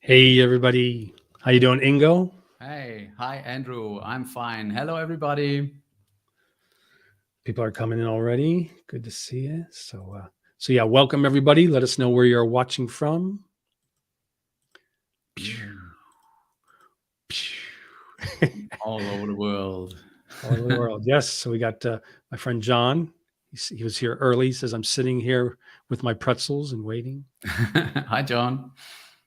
Hey everybody, how you doing, Ingo? Hey, hi Andrew. I'm fine. Hello everybody. People are coming in already. Good to see you. So yeah, welcome everybody. Let us know where you're watching from. All over the world. All over the world. Yes. So we got my friend John. He was here early. He says I'm sitting here with my pretzels and waiting. Hi John.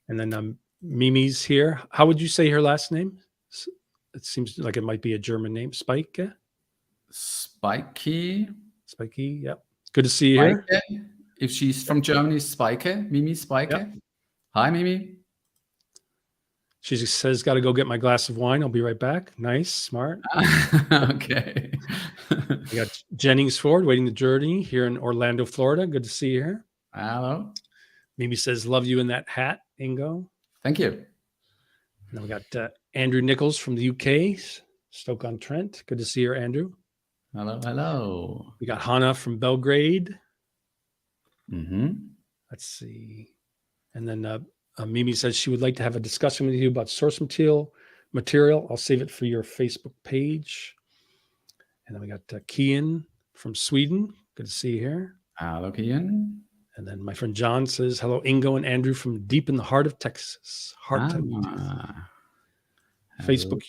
And then Mimi's here. How would you say her last name? It seems like it might be a German name. Spike. Spiky. Spiky. Yep. Good to see you Spike. here. If she's from Germany, Spike. Mimi Spike. Yep. Hi Mimi. She just says, got to go get my glass of wine. I'll be right back. Nice, smart. Okay. We got Jennings Ford waiting the journey here in Orlando, Florida. Good to see you here. Hello. Mimi says, love you in that hat, Ingo. Thank you. And then we got Andrew Nichols from the UK, Stoke-on-Trent. Good to see you, Andrew. Hello, hello. We got Hannah from Belgrade. Mm-hmm. Let's see. And then Mimi says she would like to have a discussion with you about source material. I'll save it for your Facebook page. And then we got Kian from Sweden. Good to see you here. Hello, Kian. And then my friend John says, hello, Ingo and Andrew from deep in the heart of Texas. Facebook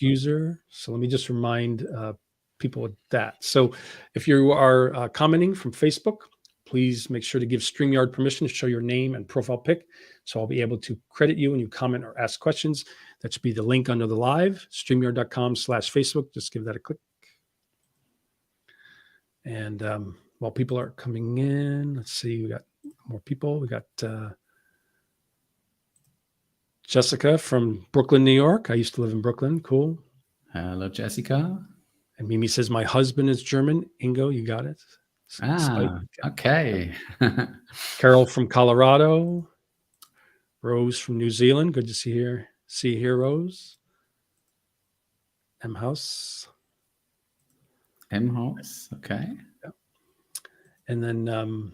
user. So let me just remind people of that. So if you are commenting from Facebook, please make sure to give StreamYard permission to show your name and profile pic. So I'll be able to credit you when you comment or ask questions. That should be the link under the live, streamyard.com/Facebook. Just give that a click. And while people are coming in, let's see, we got more people. We got Jessica from Brooklyn, New York. I used to live in Brooklyn. Cool. Hello, Jessica. And Mimi says, my husband is German. Ingo, you got it. Okay. Carol from Colorado. Rose from New Zealand. Good to see you here, Rose. M House. Okay. Yeah. And then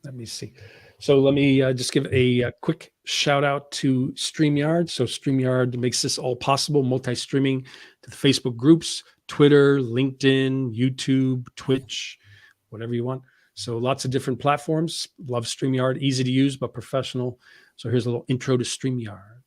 let me see. So let me just give a quick shout out to StreamYard. So StreamYard makes this all possible, multi-streaming to the Facebook groups, Twitter, LinkedIn, YouTube, Twitch, whatever you want. So lots of different platforms. Love StreamYard, easy to use, but professional. So here's a little intro to StreamYard.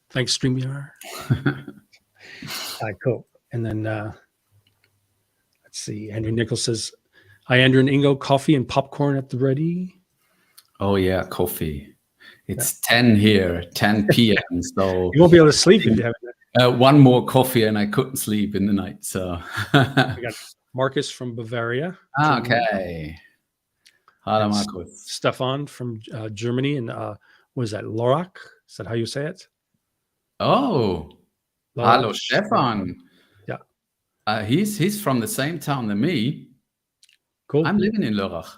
Thanks, StreamYard. All right, cool. And then let's see. Andrew Nichols says, hi, Andrew and Ingo, coffee and popcorn at the ready. Oh, yeah, coffee. It's 10 here, 10 p.m. So you won't be able to sleep if you haven't. One more coffee and I couldn't sleep in the night. So we got Marcus from Bavaria. Okay. Hello, Marcus. Stefan from Germany. And what is that, Lorach? Is that how you say it? Oh, hello, Stefan. Yeah. He's from the same town than me. Cool. I'm living in Lörrach.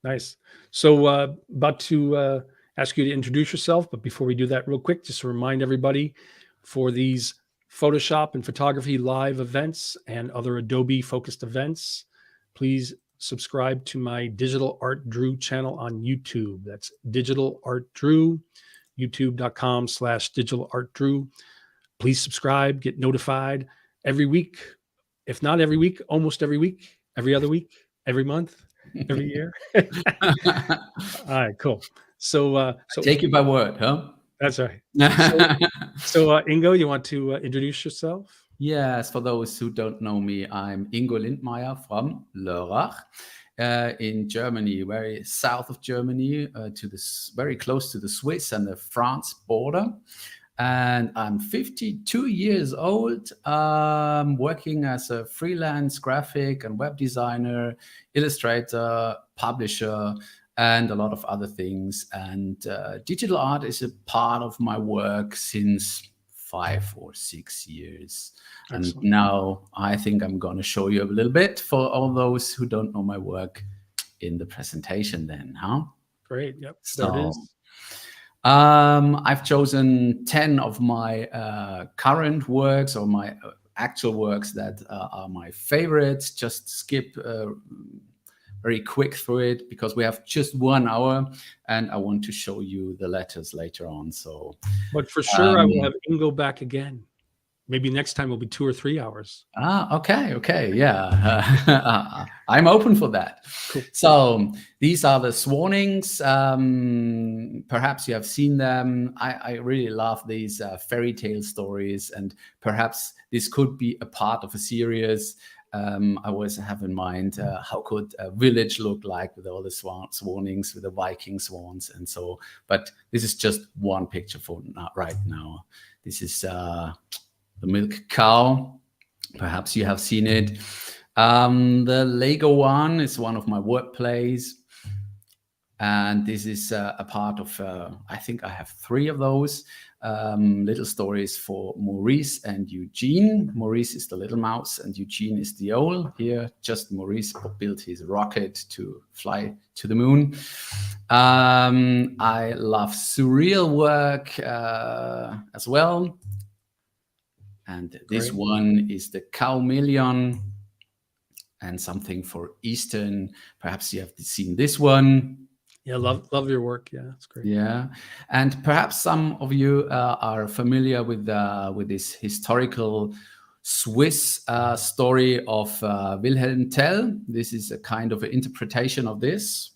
Nice. So about to ask you to introduce yourself, but before we do that real quick, just to remind everybody for these Photoshop and photography live events and other Adobe focused events, please subscribe to my Digital Art Drew channel on YouTube. That's Digital Art Drew, youtube.com/Digital Art Drew. Please subscribe, get notified every week. If not every week, almost every week, every other week, every month, every year. All right, cool. So take you by word, huh? That's right. So Ingo, you want to introduce yourself? Yes, for those who don't know me, I'm Ingo Lindmeier from Lörrach in Germany, very south of Germany, very close to the Swiss and the France border. And I'm 52 years old, working as a freelance graphic and web designer, illustrator, publisher, and a lot of other things. And digital art is a part of my work since 5 or 6 years. Excellent. And now I think I'm going to show you a little bit for all those who don't know my work in the presentation then, huh? Great. Yep. So, I've chosen 10 of my current works, or my actual works that are my favorites. Just skip very quick through it because we have just 1 hour, and I want to show you the letters later on. So, But for sure, I will have Ingo back again. Maybe next time will be 2 or 3 hours. okay, yeah. I'm open for that. Cool. So these are the Swanings. Perhaps you have seen them. I really love these fairy tale stories, and perhaps this could be a part of a series. I always have in mind how could a village look like with all the Swanings, with the Viking swans, and so. But this is just one picture for right now. This is the milk cow. Perhaps you have seen it. The Lego one is one of my work plays. And this is a part of, I think I have 3 of those. Little stories for Maurice and Eugene. Maurice is the little mouse and Eugene is the owl. Here, just Maurice built his rocket to fly to the moon. I love surreal work as well. And this one is the cow million, and something for Eastern. Perhaps you have seen this one. Yeah, love your work. Yeah, it's great. Yeah, and perhaps some of you are familiar with this historical Swiss story of Wilhelm Tell. This is a kind of an interpretation of this.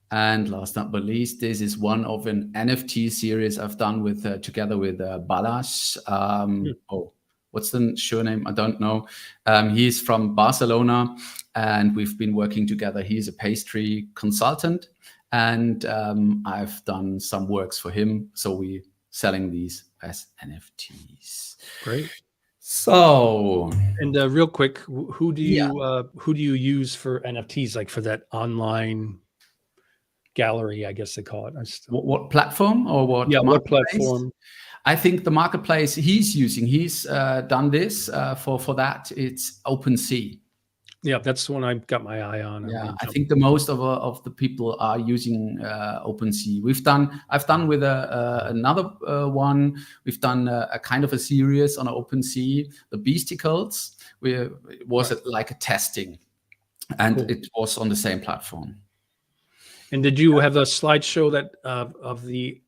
And last but not least, this is one of an NFT series I've done with together with Balázs. Oh, what's the surname? I don't know. He's from Barcelona, and we've been working together. He's a pastry consultant, and I've done some works for him. So we're selling these as NFTs. Great. So, and real quick, who do you use for NFTs? Like for that online gallery, I guess they call it. What platform or what? Yeah, what platform? I think the marketplace he's using, he's done this for that. It's OpenSea. Yeah, that's the one I've got my eye on. Yeah, I think the most of the people are using OpenSea. I've done with another one. We've done a kind of a series on OpenSea, the Beasticles. It was like a testing, and it was on the same platform. And did you have a slideshow that of the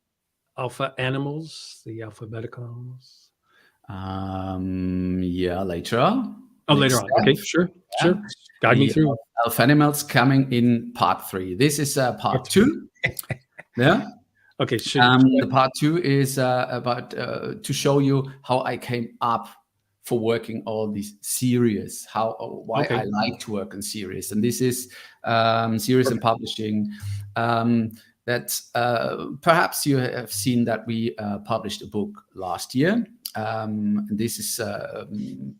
Alphanimals, the alphabetical animals? Yeah, later on. Oh, later on. Okay, sure. Guide me through. Alphanimals coming in part 3. This is part 2. Yeah. Okay, sure. The part 2 is about to show you how I came up for working all these series, why I like to work on series. And this is series and publishing. That perhaps you have seen that we published a book last year. This is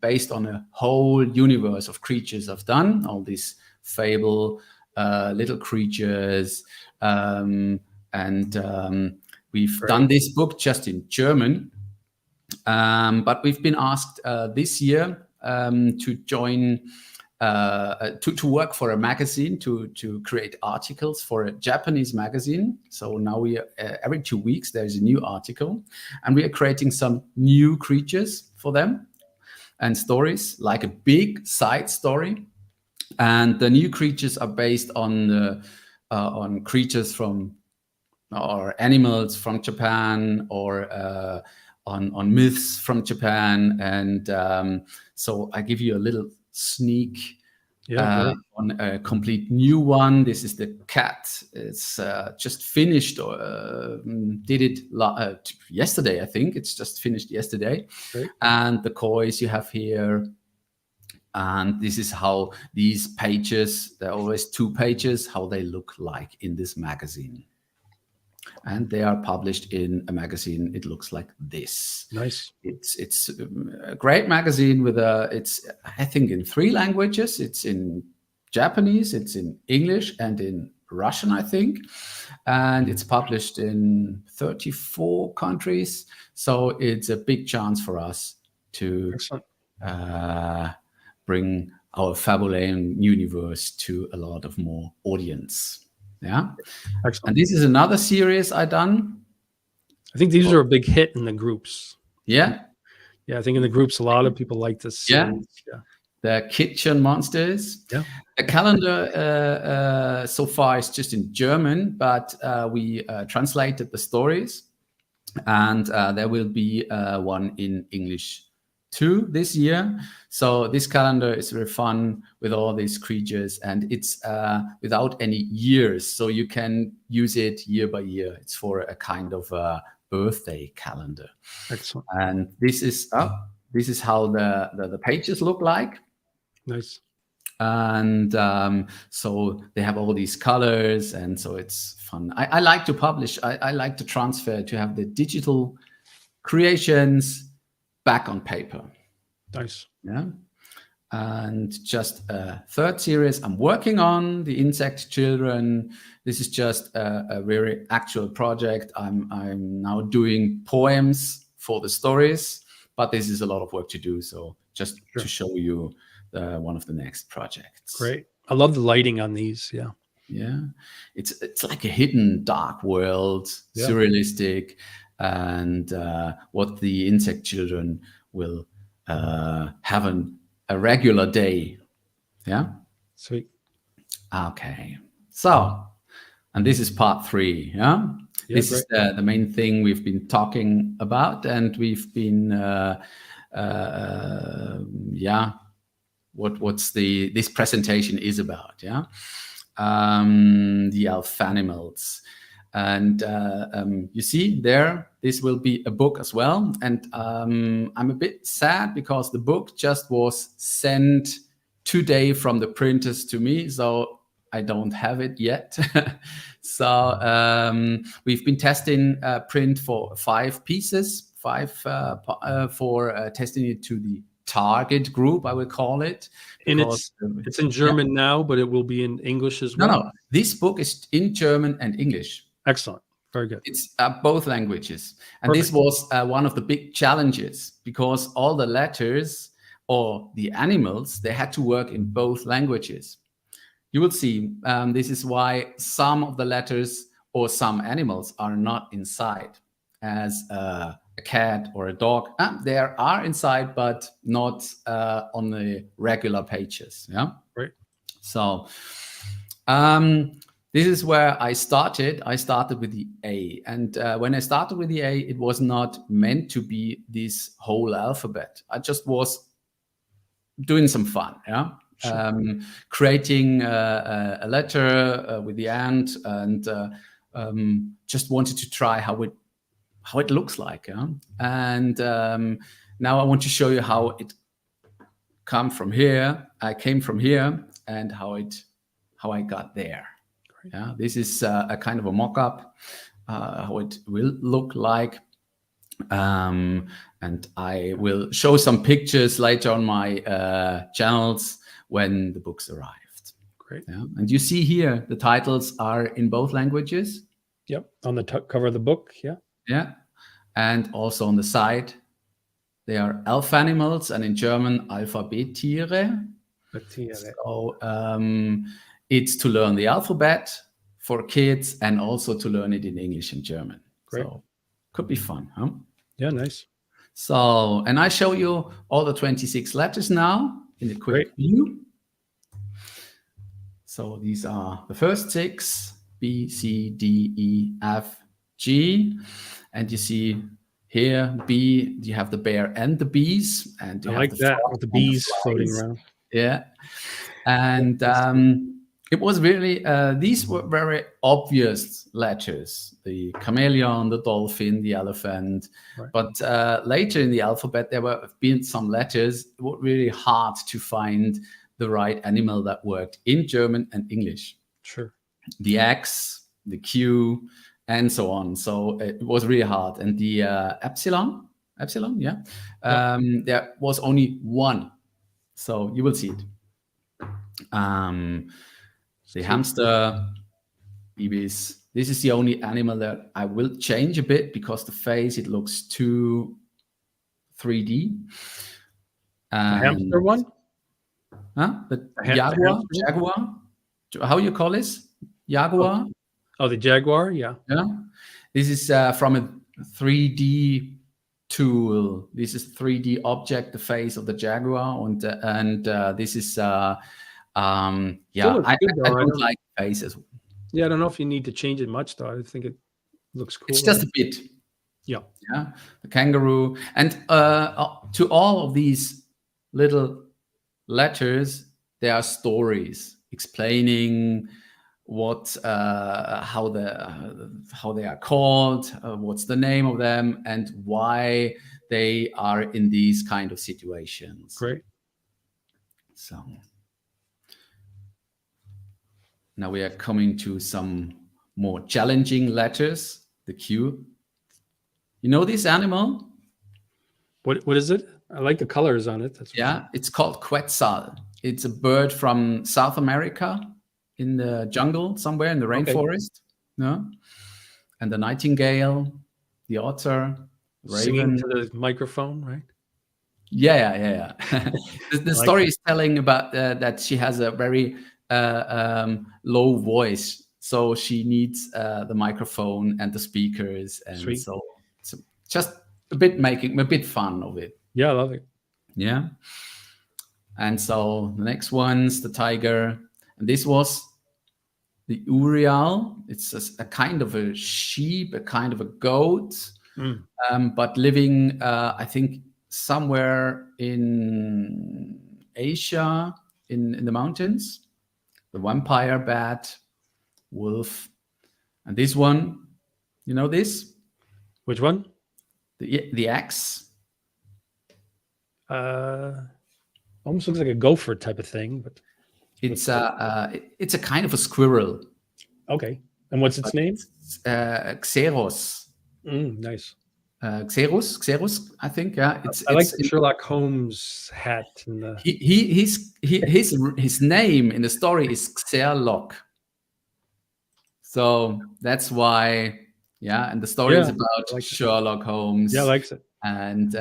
based on a whole universe of creatures I've done, all these fable little creatures. We've done this book just in German. But we've been asked this year to join, to work for a magazine, to create articles for a Japanese magazine. So now we every 2 weeks there's a new article, and we are creating some new creatures for them and stories, like a big side story. And the new creatures are based on creatures from or animals from Japan, or on myths from Japan. And so I give you a little sneak on a complete new one. This is the cat. It's just finished, or did it yesterday, I think. It's just finished yesterday. Great. And the coins you have here. And this is how these pages, there are always 2 pages, how they look like in this magazine. And they are published in a magazine. It looks like this. Nice. It's a great magazine with it's I think in 3 languages. It's in Japanese, it's in English, and in Russian, I think. And it's published in 34 countries. So it's a big chance for us to bring our Fabulean universe to a lot of more audience. Yeah. Excellent. And this is another series I done. I think these are a big hit in the groups. Yeah. Yeah, I think in the groups, a lot of people like this Yeah. series. Yeah. The Kitchen Monsters. Yeah. The calendar so far is just in German, but we translated the stories, and there will be one in English too this year. So this calendar is very fun with all these creatures, and it's without any years, so you can use it year by year. It's for a kind of a birthday calendar. Excellent. And this is how the pages look like. Nice. And so they have all these colors, and so it's fun. I like to publish. I like to transfer, to have the digital creations back on paper. Nice. Yeah. And just a third series I'm working on, the Insect Children. This is just a very actual project. I'm now doing poems for the stories, but this is a lot of work to do. So just to show you one of the next projects. Great. I love the lighting on these. Yeah. Yeah. It's like a hidden dark world, surrealistic, and what the Insect Children will have a regular day. Yeah. Sweet. Okay. So, and this is part 3. Yeah. This is the main thing we've been talking about, and we've been what's this presentation is about. Yeah. The Alphanimals. And you see there, this will be a book as well. And I'm a bit sad because the book just was sent today from the printers to me, so I don't have it yet. So we've been testing print for 5 pieces, for testing it to the target group, I would call it. And it's in German now, but it will be in English as well? No. This book is in German and English. Excellent. Very good. It's both languages. And This was one of the big challenges, because all the letters or the animals, they had to work in both languages. You will see, this is why some of the letters or some animals are not inside, as a cat or a dog. They are inside, but not on the regular pages. Yeah. Right. So this is where I started. I started with the A, and when I started with the A, it was not meant to be this whole alphabet. I just was doing some fun. Yeah. Sure. Creating a letter with the ant, and just wanted to try how it looks like. Yeah? And now I want to show you how it came from here, and how I got there. Great. Yeah, this is a kind of a mock-up, how it will look like. And I will show some pictures later on my channels when the books arrived. Great. Yeah? And you see here, the titles are in both languages. Yep, on the cover of the book. Yeah. Yeah. And also on the side, they are Alphanimals, and in German, Alphabettiere. So it's to learn the alphabet for kids, and also to learn it in English and German. Great. So could be fun, huh? Yeah, nice. So, and I show you all the 26 letters now in a quick view. So these are the first 6, B, C, D, E, F, G. And you see here, B, you have the bear and the bees. And you I have like that, with the bees floating around. Yeah. And it was really, these were very obvious letters, the chameleon, the dolphin, the elephant. Right. But later in the alphabet, there have been some letters that were really hard to find the right animal that worked in German and English. Sure. The X, the Q, and so on. So it was really hard. And the epsilon, yeah. There was only one. So you will see it. The hamster, ibis. This is the only animal that I will change a bit, because the face, it looks too 3D. The hamster one? Huh? The jaguar? How you call this? jaguar. Oh, the jaguar. Yeah. Yeah, this is from a 3D tool. This is 3D object, the face of the jaguar, and this is Still yeah. looks I, good I though. don't like faces. Yeah, I don't know if you need to change it much though. I think it looks cool. It's just a bit. Yeah. Yeah, the kangaroo, and to all of these little letters, there are stories explaining what how they are called, what's the name of them, and why they are in these kind of situations. Great. So now we are coming to some more challenging letters. The Q. You know this animal? What is it? I like the colors on it. That's Yeah, it's called Quetzal. It's a bird from South America in the jungle somewhere in the okay. rainforest. No? And the nightingale, the otter, Singing raven. to the microphone, right? Yeah. The like story is telling about that she has a very low voice, so she needs the microphone and the speakers, and Sweet. so it's just a bit making a bit fun of it. Yeah, I love it. Yeah. And so the next one's the tiger, and this was the Urial. It's a kind of a sheep, a kind of a goat, but living, I think, somewhere in Asia, in the mountains. The vampire bat, wolf, and this one, you know this? Which one? The axe. Almost looks like a gopher type of thing, but It's a kind of a squirrel. okay. And what's its name? Xeros. Nice. Xerus, I think. Yeah, I like the Sherlock Holmes hat and the. His name in the story is Xerlock. So that's why, yeah. And the story is about like Sherlock Holmes. Yeah, likes it. And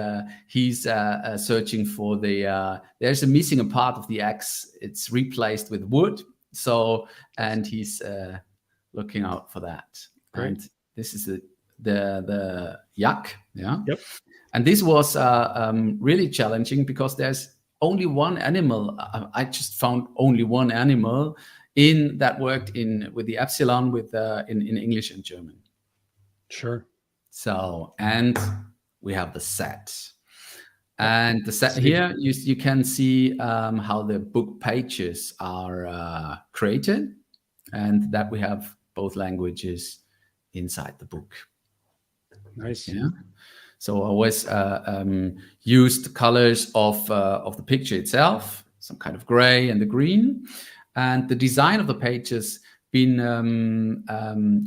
he's searching for the. There's a missing a part of the axe. It's replaced with wood. So and he's looking out for that. Great. And this is the yak. Yeah. Yep. And this was really challenging because there's only one animal. I just found only one animal in that worked in with the epsilon with in English and German. Sure. So and we have the set. And the set here, you can see how the book pages are created, and that we have both languages inside the book. Nice. Yeah. So I always used the colors of the picture itself, some kind of gray and the green, and the design of the pages been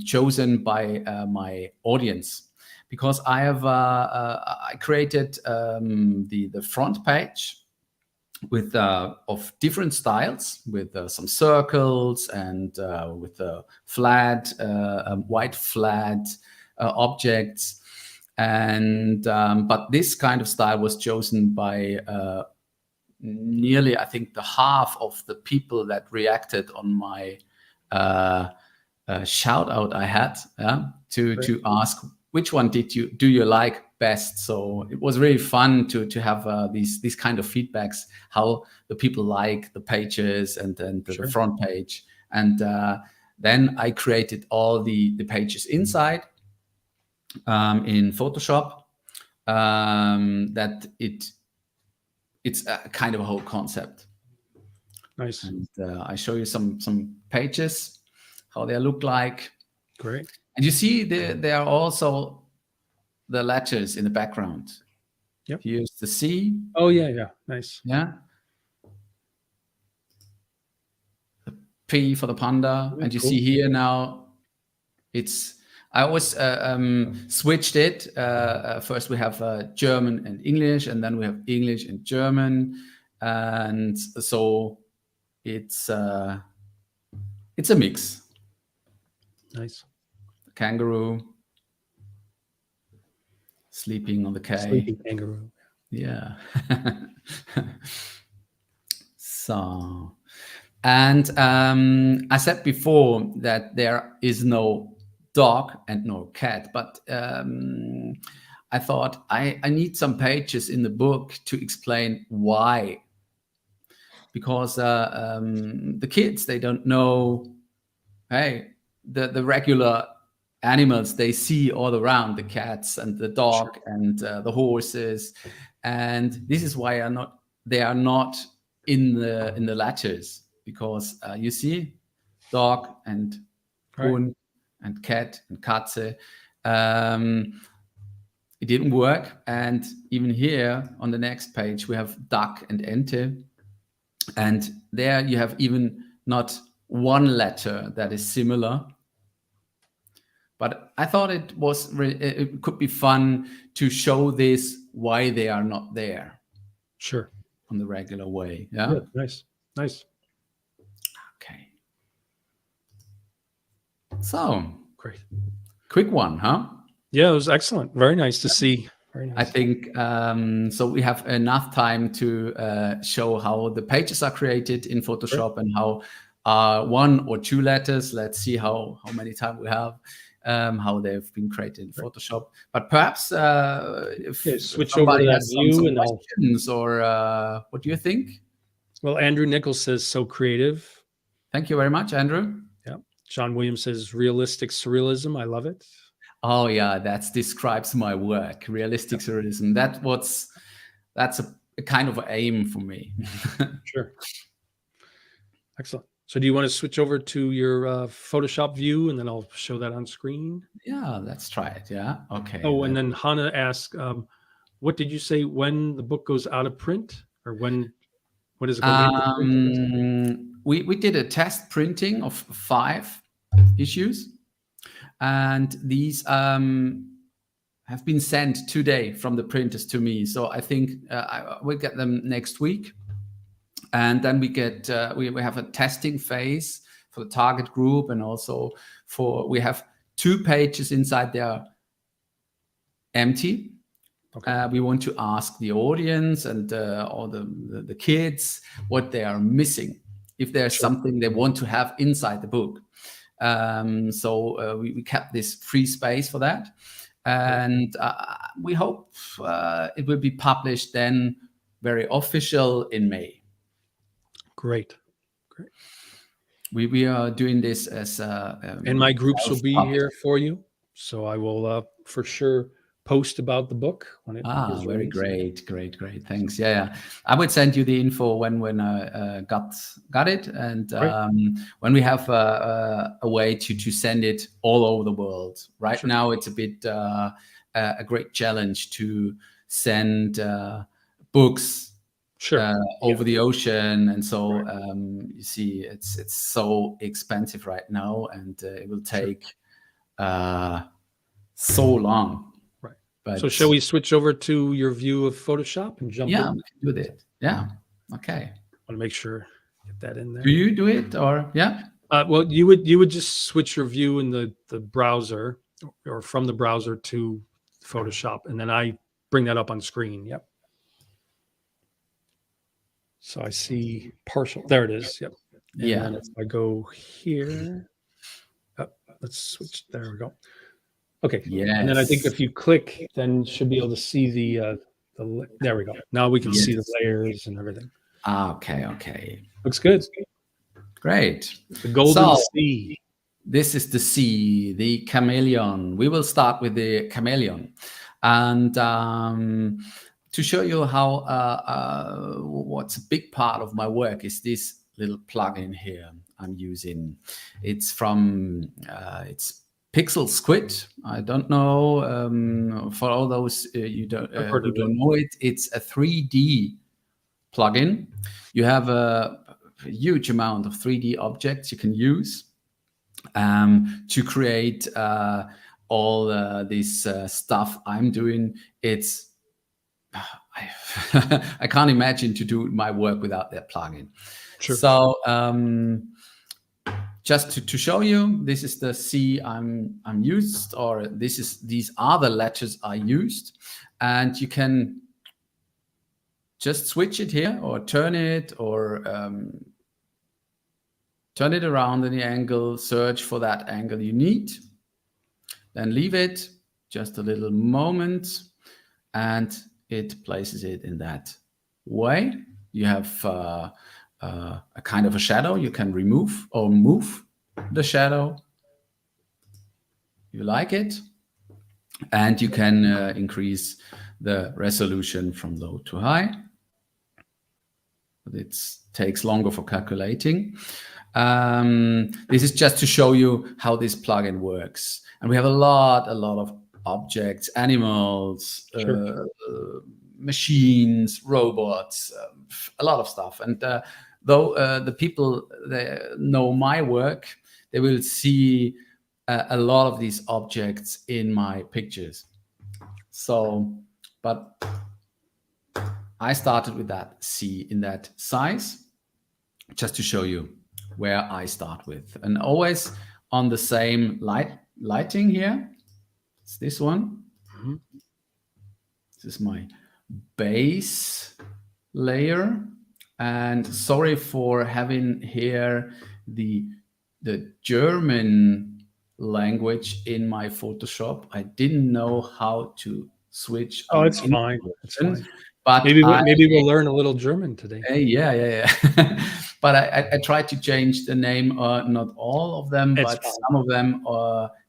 chosen by my audience. Because I have I created the front page with of different styles, with some circles and with flat white flat objects, and but this kind of style was chosen by nearly, I think, the half of the people that reacted on my shout out I had to ask, which one do you like best? So it was really fun to have these kind of feedbacks, how the people like the pages and the front page. And then I created all the pages inside in Photoshop. That it's a kind of a whole concept. Nice. And I show you some pages, how they look like. Great. And you see there are also the letters in the background. Yep. Here's the C. Oh, yeah. Nice. Yeah. The P for the panda. Yeah, and you cool. see here now, I always switched it. First we have German and English, and then we have English and German. And so it's a mix. Nice. Kangaroo sleeping on the K. Sleeping kangaroo. Yeah. So And I said before that there is no dog and no cat, but I thought I need some pages in the book to explain why. Because the kids, they don't know, hey, the regular animals they see all around, the cats and the dog and the horses, and this is why they are not in the letters, because you see dog and Hund and cat and Katze. It didn't work, and even here on the next page we have duck and Ente, and there you have even not one letter that is similar. But I thought it could be fun to show this, why they are not there. Sure. On the regular way. Yeah. Nice. Okay. So Great. Quick one, huh? Yeah, it was excellent. Very nice to see. Very nice. I think so. We have enough time to show how the pages are created in Photoshop, and how one or two letters. Let's see how many time we have. How they've been created in Photoshop. But perhaps if switch over to that view some and questions, or what do you think? Well, Andrew Nichols says so creative. Thank you very much, Andrew. Yeah. John Williams says realistic surrealism. I love it. Oh yeah, that describes my work. Realistic surrealism. That's a kind of aim for me. Sure. Excellent. So do you want to switch over to your Photoshop view, and then I'll show that on screen? Yeah, let's try it. Yeah. Okay. Oh, and then Hannah asked, what did you say when the book goes out of print, or when is it going to print? We did a test printing of 5 issues, and these have been sent today from the printers to me. So I think I will get them next week. And then we get we have a testing phase for the target group, and also we have 2 pages inside there empty. Okay. We want to ask the audience and all the kids what they are missing, if there's something they want to have inside the book. So we kept this free space for that, and we hope it will be published then very official in May. Great. We are doing this as and my groups will be here for you, so I will for sure post about the book when it is very great. Thanks. Yeah. I would send you the info when I got it, and when we have a way to send it all over the world. Right now it's a bit a great challenge to send books over the ocean, and so you see it's so expensive right now, and it will take so long. Right. But, so shall we switch over to your view of Photoshop and jump in? Yeah, we can do that. Yeah. Okay. I want to make sure get that in there. Do you do it, or yeah? Well, you would just switch your view in the browser, or from the browser to Photoshop, and then I bring that up on screen. Yep. So I see partial. There it is. Yep. And then if I go here, let's switch. There we go. Okay. Yes. And then I think if you click, then you should be able to see the there we go. Now we can see the layers and everything. Okay. Looks good. Great. The golden sea. This is the sea, the chameleon. We will start with the chameleon, and to show you how what's a big part of my work is this little plugin here I'm using. It's from it's Pixel Squid. I don't know for all those who don't know it. It's a 3D plugin. You have a huge amount of 3D objects you can use to create all this stuff I'm doing. It's I can't imagine to do my work without that plugin. Sure. So just to show you, this is the C I'm used, or these are the letters I used, and you can just switch it here or turn it, or turn it around in the angle, search for that angle you need, then leave it just a little moment, and it places it in that way. You have a kind of a shadow. You can remove or move the shadow. You like it, and you can increase the resolution from low to high. But it takes longer for calculating. This is just to show you how this plugin works. And we have a lot of objects, animals, Sure. machines, robots, a lot of stuff. And though the people that know my work, they will see a lot of these objects in my pictures. So, but I started with that C in that size, just to show you where I start with. And always on the same lighting here. It's this one. Mhm. This is my base layer. And sorry for having here the German language in my Photoshop. I didn't know how to switch. Oh, on it's fine. It's version, fine. but Maybe we'll learn a little German today. yeah. But I tried to change the name, not all of them, It's but fine. some of them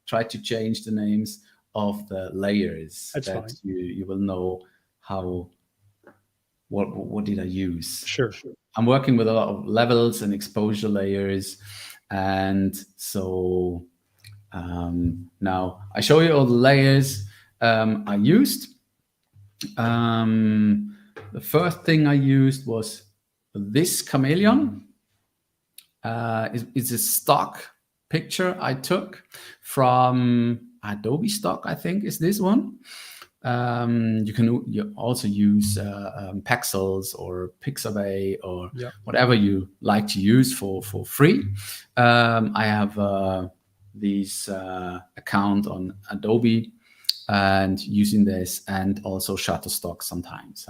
tried to change the names of the layers. That's that fine. you will know how. What did I use? Sure. I'm working with a lot of levels and exposure layers, and so now I show you all the layers I used. The first thing I used was this chameleon. It's a stock picture I took from Adobe stock, I think is this one. You also use Pexels or Pixabay or whatever you like to use for free. I have this account on Adobe and using this, and also Shutterstock sometimes.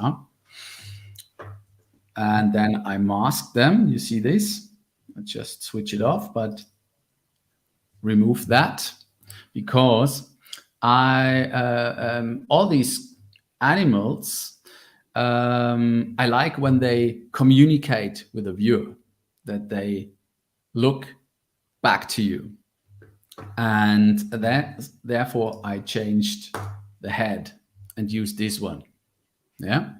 And then I mask them. You see this? I just switch it off, but remove that because all these animals, I like when they communicate with the viewer, that they look back to you. And therefore I changed the head and used this one. Yeah.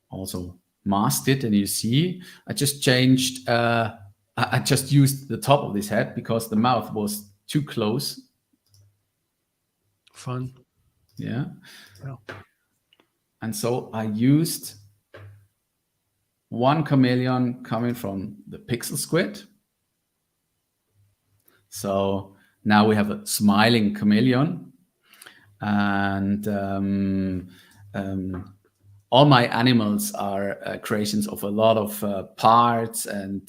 Also masked it, and you see I just changed, I just used the top of this head because the mouth was too close. Fun. Yeah. Wow. And so I used one chameleon coming from the pixel squid. So now we have a smiling chameleon, and all my animals are creations of a lot of parts and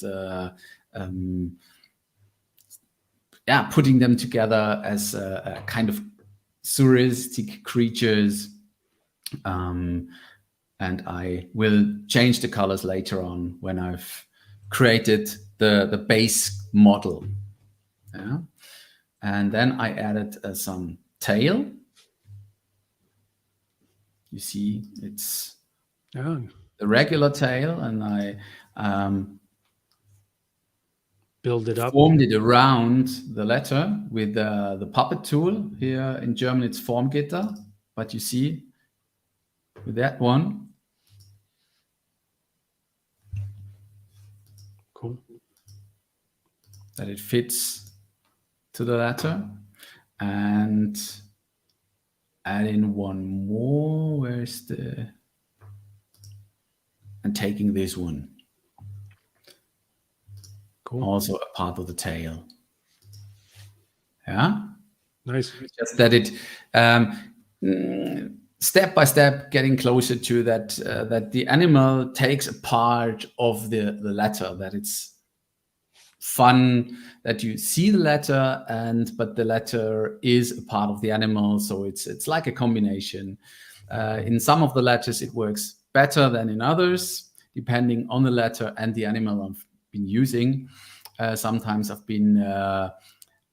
putting them together as a kind of surrealistic creatures. And I will change the colors later on when I've created the base model. Yeah. And then I added some tail. You see, it's the regular tail, and I build it up, formed it around the letter with the puppet tool. Here in German, it's Formgitter, but you see, with that one, cool, that it fits to the letter. And add in one more. Where's the? And taking this one. cool, also a part of the tail. Yeah, nice. Just that it step by step getting closer to that that the animal takes a part of the letter, that it's fun that you see the letter, but the letter is a part of the animal, so it's like a combination. In some of the letters it works better than in others, depending on the letter and the animal I've been using. Sometimes I've been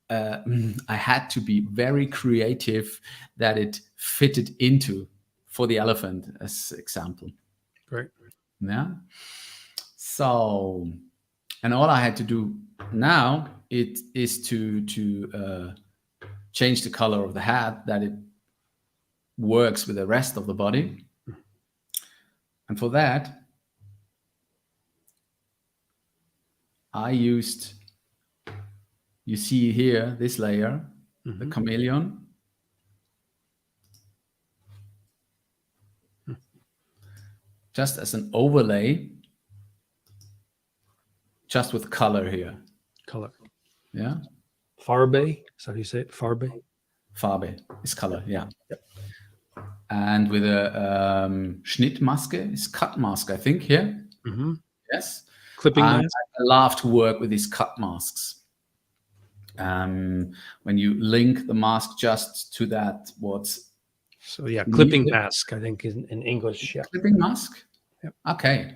I had to be very creative that it fitted into for the elephant, as example. Great. Yeah. So, and all I had to do now it is to change the color of the hat that it works with the rest of the body. And for that, I used, you see here, this layer, the chameleon. Just as an overlay, just with color here. Color. Yeah. Farbe, is that how you say it? Farbe? Farbe is color, yeah. Yep. And with a Schnittmaske, is cut mask, I think, here. Yes. Clipping I mask? love to work with these cut masks. When you link the mask just to that, what's So yeah, clipping mask, I think in English. Yeah. clipping mask? Yep. Okay.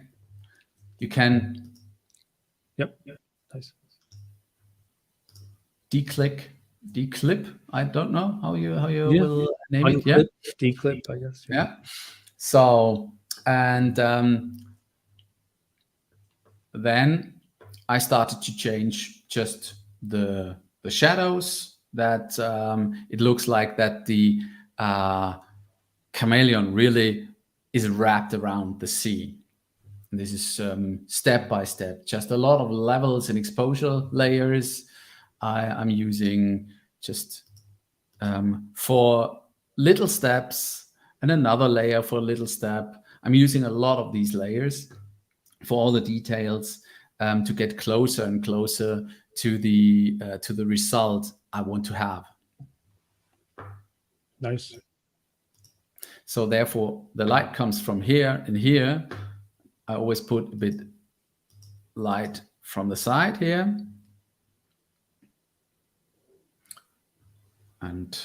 You can Nice. declip. I don't know how you will name it. Yeah. Declip, I guess. Yeah. So, and then I started to change just the shadows, that it looks like that the chameleon really is wrapped around the sea. And this is step by step, just a lot of levels and exposure layers. I'm using just for little steps and another layer for a little step. I'm using a lot of these layers for all the details to get closer and closer to the result I want to have. Nice. So therefore, the light comes from here and here. I always put a bit light from the side here. And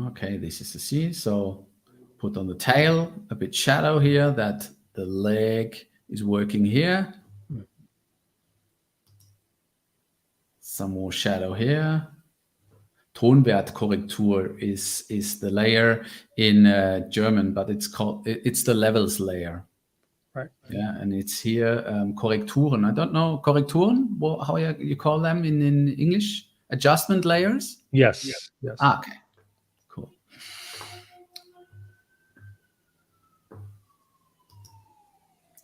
okay, this is the sea. So put on the tail a bit shadow here, that the leg is working here. Some more shadow here. Tonwertkorrektur is the layer in German, but it's the levels layer. Right. Yeah, and it's here Korrekturen. I don't know Korrekturen. How you call them in English? Adjustment layers. Yes. Yes. Okay. Cool.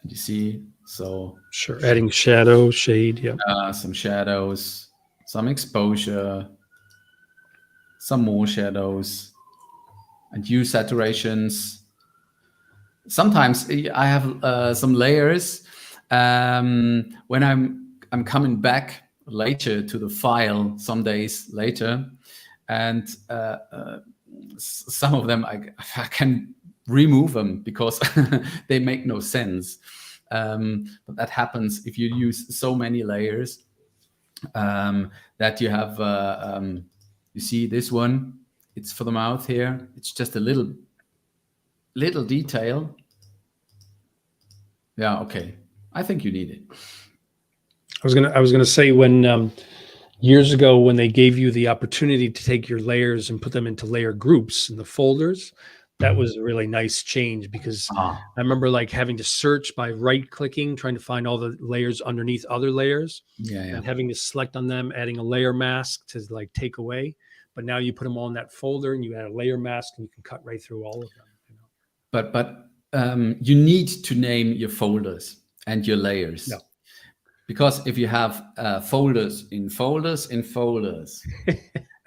And you see, so Sure. Adding shadow, shade. Yeah. Some shadows, some exposure, some more shadows, and hue saturations. Sometimes I have some layers when I'm coming back later to the file some days later, and some of them I can remove them because they make no sense. But that happens if you use so many layers that you have. You see this one? It's for the mouth here. It's just a little detail. Yeah, okay. I think you need it. I was gonna say, when years ago, when they gave you the opportunity to take your layers and put them into layer groups in the folders, that was a really nice change, because I remember like having to search by right clicking, trying to find all the layers underneath other layers, and having to select on them, adding a layer mask to like take away. But now you put them all in that folder and you add a layer mask and you can cut right through all of them. You know? But you need to name your folders and your layers. No. Because if you have folders in folders in folders,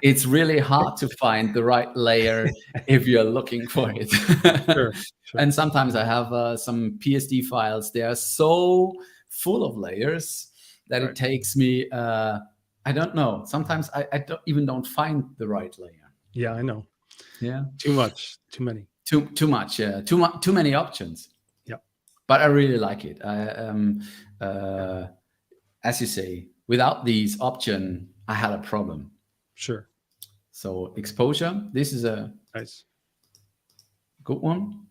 it's really hard to find the right layer if you're looking for it. Sure. And sometimes I have some PSD files. They are so full of layers that it takes me, I don't know. Sometimes I don't find the right layer. Yeah, I know. Yeah. Too much. Too many. Too much. Yeah. Too many options. Yeah. But I really like it. As you say, without these options, I had a problem. Sure. So exposure. This is a nice Good one.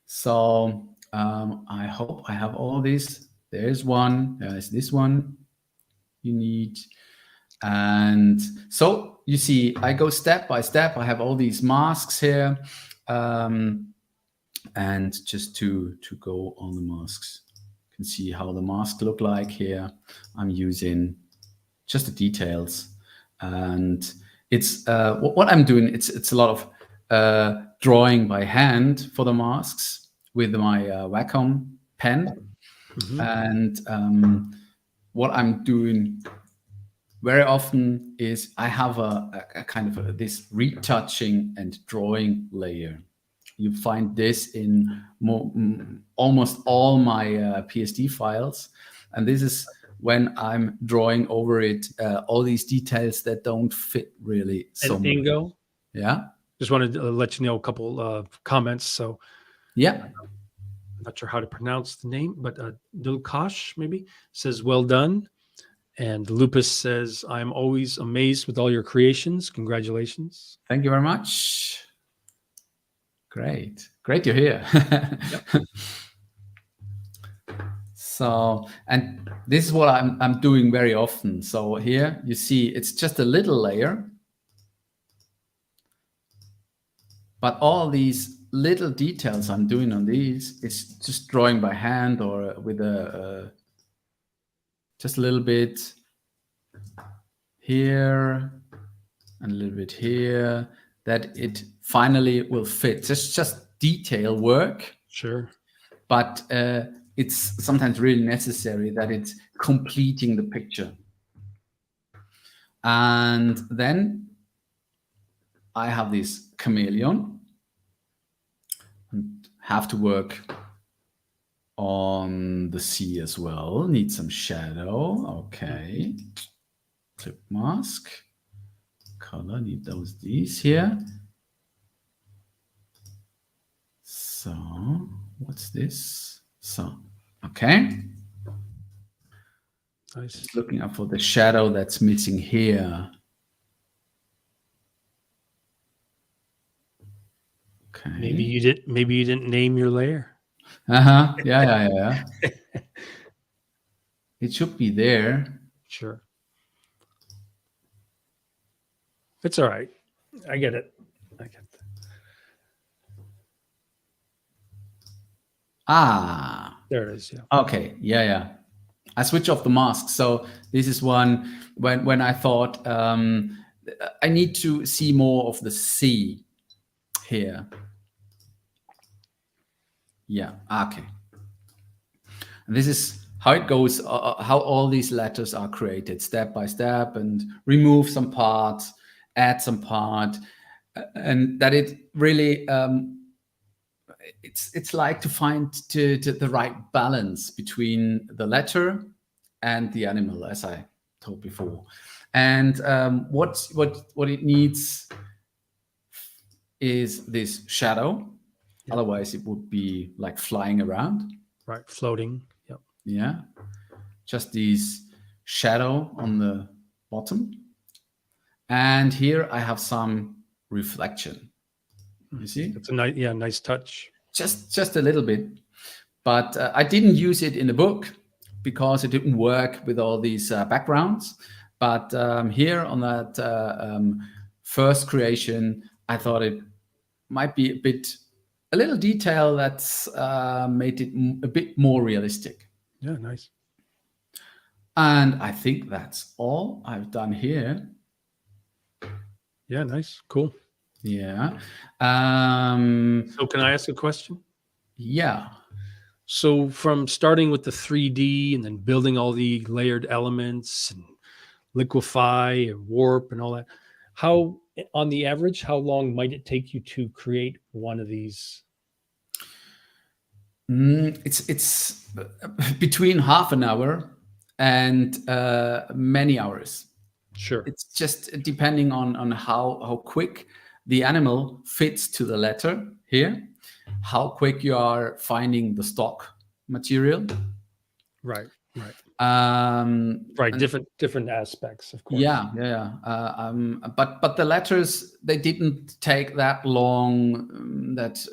So I hope I have all these. There's one. There's this one you need. And so you see, I go step by step. I have all these masks here. And just to go on the masks, you can see how the masks look like here. I'm using just the details. And it's what I'm doing. It's a lot of drawing by hand for the masks with my Wacom pen. And what I'm doing very often is I have a kind of this retouching and drawing layer. You find this in almost all my PSD files, and this is when I'm drawing over it all these details that don't fit really. And Ingo, yeah, just wanted to let you know a couple of comments. So yeah, I'm not sure how to pronounce the name, but Dulkash maybe says, well done. And Lupus says, I'm always amazed with all your creations. Congratulations. Thank you very much. Great to hear. Yep. So, and this is what I'm doing very often. So here you see it's just a little layer, but all these little details I'm doing on these is just drawing by hand or with just a little bit here and a little bit here, that it finally will fit. It's just detail work. Sure. But it's sometimes really necessary that it's completing the picture. And then I have this chameleon and have to work on the sea as well. Need some shadow. Okay. Clip mask. Color, need these here. So what's this? So, okay. Nice. Just looking up for the shadow that's missing here. Okay. Maybe you didn't name your layer. Yeah. It should be there. Sure. It's all right. I get it. There it is. Yeah. Okay. Yeah. I switch off the mask. So this is one when I thought I need to see more of the sea here. Yeah. Okay. And this is how it goes, how all these letters are created step by step, and remove some parts, add some part, and that it really it's like to find the right balance between the letter and the animal, as I told before. And what it needs is this shadow. Yeah. Otherwise, it would be like flying around. Right, floating. Yep. Yeah, just these shadow on the bottom. And here I have some reflection. You see? It's a nice touch. Just a little bit. But I didn't use it in the book because it didn't work with all these backgrounds. But here on that first creation, I thought it might be a little detail that's made it a bit more realistic. Yeah, nice. And I think that's all I've done here. Yeah, nice. Cool. Yeah. So can I ask a question? Yeah. So from starting with the 3D and then building all the layered elements and liquefy and warp and all that, how, on the average, how long might it take you to create one of these? It's between half an hour and many hours. Sure. It's just depending on how quick the animal fits to the letter here, how quick you are finding the stock material. Right. Right. Right. Different aspects, of course. Yeah. But the letters, they didn't take that long that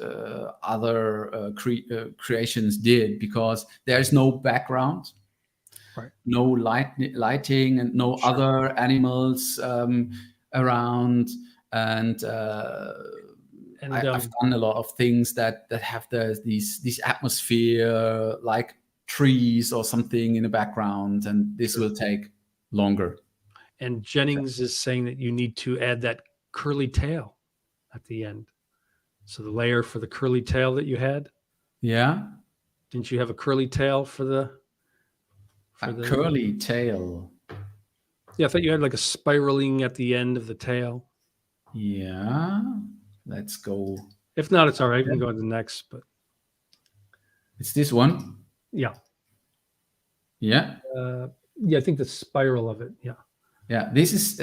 other creations did, because there's no background, Right. no lighting, and no other animals around. And I've done a lot of things that have these atmosphere, like trees or something in the background, and this will take longer. And Jennings is saying that you need to add that curly tail at the end. So the layer for the curly tail that you had. Yeah. Didn't you have a curly tail for the curly tail? Yeah, I thought you had like a spiraling at the end of the tail. Yeah. Let's go. If not, it's all right. We can go to the next, but it's this one. Yeah. Yeah. I think the spiral of it. Yeah. Yeah. This is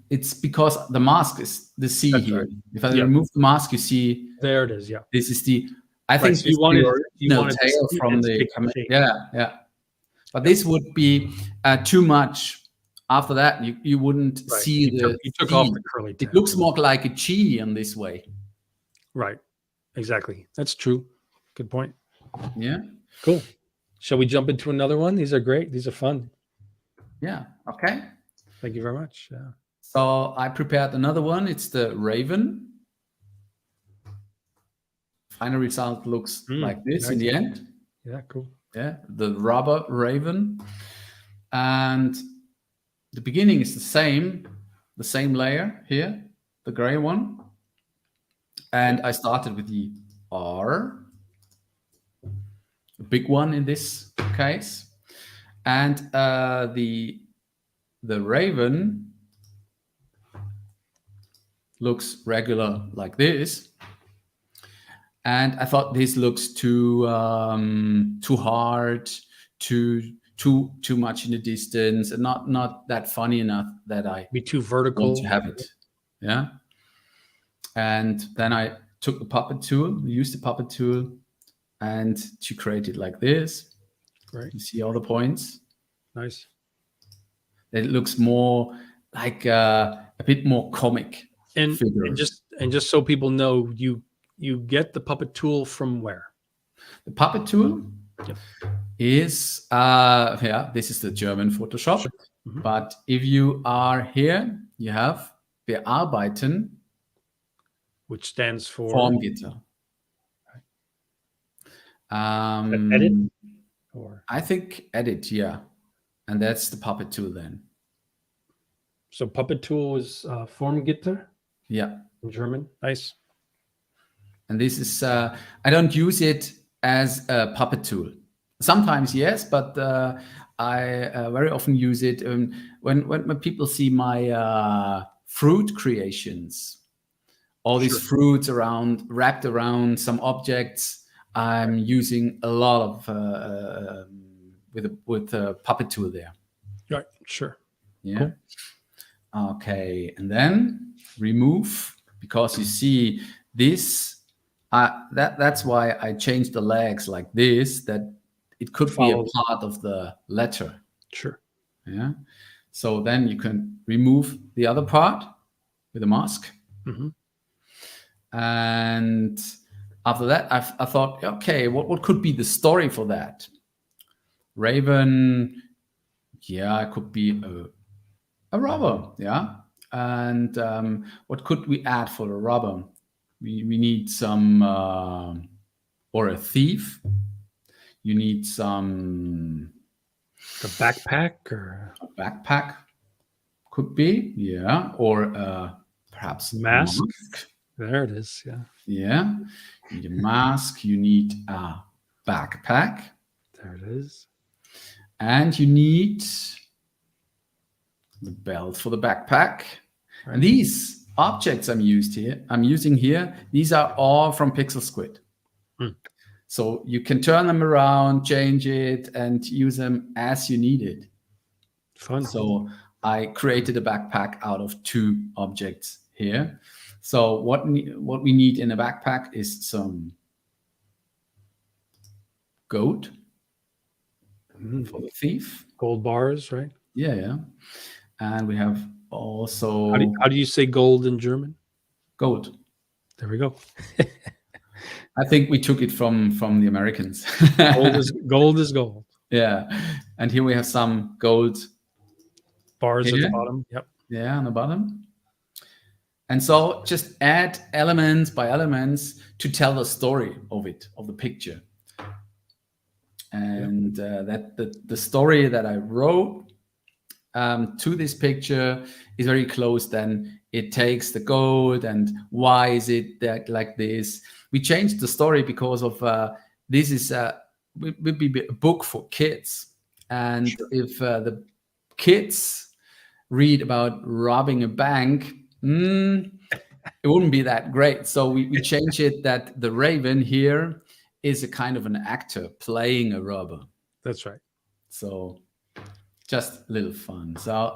it's because the mask is the C. That's here. Right. If I remove the mask, you see there it is. Yeah. This is the. I think so you wanted tail from the. Yeah. But this would be too much. After that, you wouldn't see you took off the curly tail. It looks more like a G in this way. Right. Exactly. That's true. Good point. Yeah. Cool. Shall we jump into another one? These are great. These are fun. Yeah. Okay. Thank you very much. Yeah. So I prepared another one. It's the raven. Final result looks like this in the end. Yeah. Cool. Yeah. The rubber raven. And the beginning is the same layer here, the gray one. And I started with the R, the big one in this case. And the raven looks regular like this. And I thought this looks too hard, too much in the distance, and not that funny enough that I be too vertical want to have it. Yeah. And then I took the puppet tool, used the puppet tool, and to create it like this. Right. You see all the points. Nice. It looks more like a bit more comic. And just so people know, you get the puppet tool from where? The puppet tool is this is the German Photoshop. Sure. Mm-hmm. But if you are here, you have bearbeiten, which stands for Formgitter. Edit, or I think edit, yeah, and that's the puppet tool then. So puppet tool is Formgitter. Yeah, in German. Nice. And this is I don't use it as a puppet tool. Sometimes yes, but I very often use it when people see my fruit creations, all these fruits wrapped around some objects. I'm using a lot of with a puppet tool there. Right. Sure. Yeah. Cool. Okay, and then remove, because you see this. That's why I changed the legs like this, that it could be a part of the letter. Sure. Yeah. So then you can remove the other part with a mask. Mm-hmm. And after that, I thought, okay, what could be the story for that? Raven, yeah, it could be a robber, yeah. And what could we add for the robber? We need some, or a thief. You need some... A backpack, or... A backpack could be, yeah. Or perhaps mask. There it is, yeah. Yeah. You need a mask. You need a backpack. There it is. And you need the belt for the backpack. Right. And these objects I'm using here, these are all from Pixel Squid. So you can turn them around, change it, and use them as you need it. Fun. So I created a backpack out of 2 objects here. So what we need in a backpack is some goat. for the thief. Gold bars, right? Yeah, yeah. And we have also How do you say gold in German? gold. There we go. I think we took it from the Americans. Gold is gold. Yeah. And here we have some gold Bars at the here. bottom. Yep. Yeah, on the bottom. And so just add elements by elements to tell the story of it, of the picture. And that the story that I wrote to this picture is very close. Then it takes the gold and why is it that like this? We changed the story because of this is would be a book for kids, and Sure. if the kids read about robbing a bank, it wouldn't be that great. So we change it that the raven here is a kind of an actor playing a robber. That's right. So just a little fun. So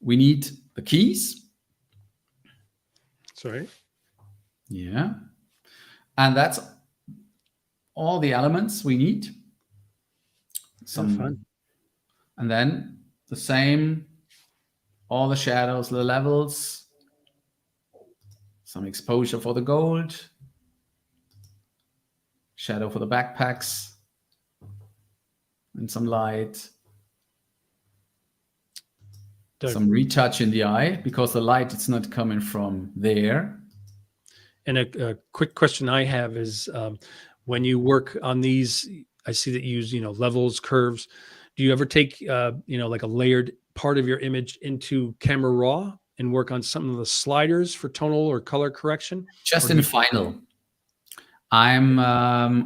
we need the keys. That's right. Yeah. And that's all the elements we need. Some fun. And then the same, all the shadows, the levels, some exposure for the gold, shadow for the backpacks, and some light. Some retouch in the eye because the light is not coming from there. And a quick question I have is when you work on these, I see that you use, levels, curves. Do you ever take, like a layered part of your image into Camera Raw and work on some of the sliders for tonal or color correction? Just in final. I'm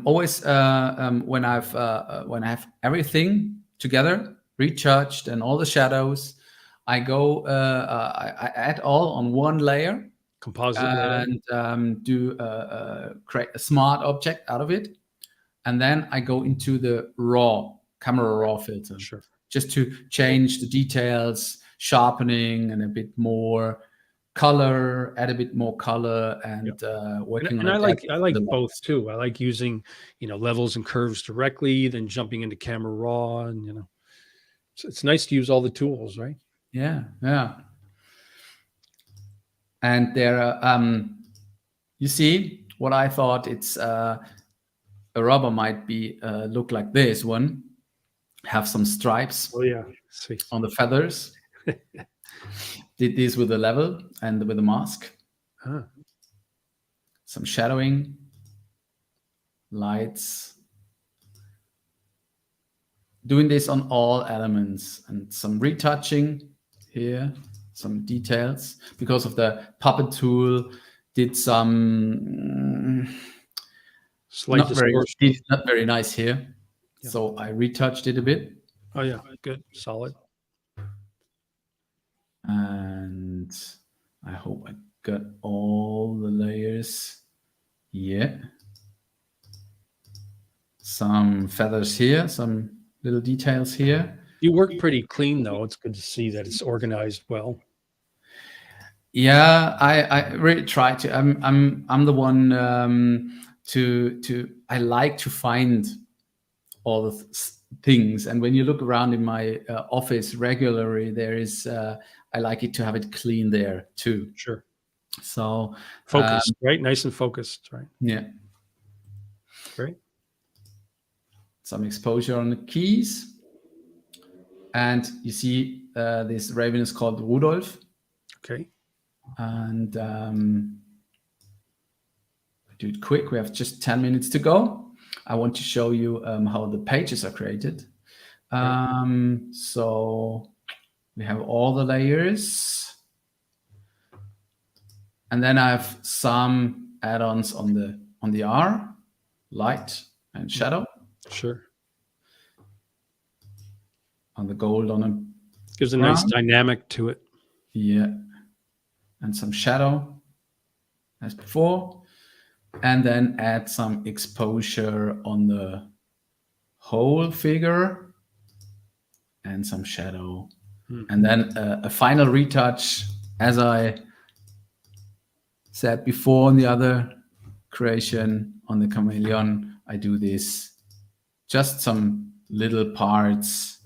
always when I have everything together, retouched and all the shadows, I go I add all on one layer, composite and create a smart object out of it, and then I go into the camera raw filter, just to change the details, sharpening, and a bit more color, add a bit more color, and working on. And I like both too. I like using levels and curves directly, then jumping into Camera Raw, and it's nice to use all the tools, right? Yeah. And there, you see what I thought. It's a rubber might be look like this one, have some stripes. Oh yeah, sweet. On the feathers. Did this with the level and with the mask. Some shadowing, lights. Doing this on all elements and some retouching here, some details because of the puppet tool. Did some slight distortion. not very nice here, so I retouched it a bit. Oh yeah, good, solid. And I hope I got all the layers. Yeah. Some feathers here, some little details here. You work pretty clean though. It's good to see that it's organized well. Yeah, I really try to. I'm the one to I like to find all the things, and when you look around in my office regularly, there is I like it to have it clean there too. Sure. So focused, right? Nice and focused, right? Yeah. Great. Some exposure on the keys, and you see this raven is called Rudolph. Okay. And I do it quick. We have just 10 minutes to go. I want to show you how the pages are created. So we have all the layers, and then I have some add-ons on the R, light and shadow. Sure. On the gold on a gives a nice dynamic to it. Yeah. And some shadow as before, and then add some exposure on the whole figure and some shadow, and then a final retouch, as I said before on the other creation on the chameleon. I do this just some little parts.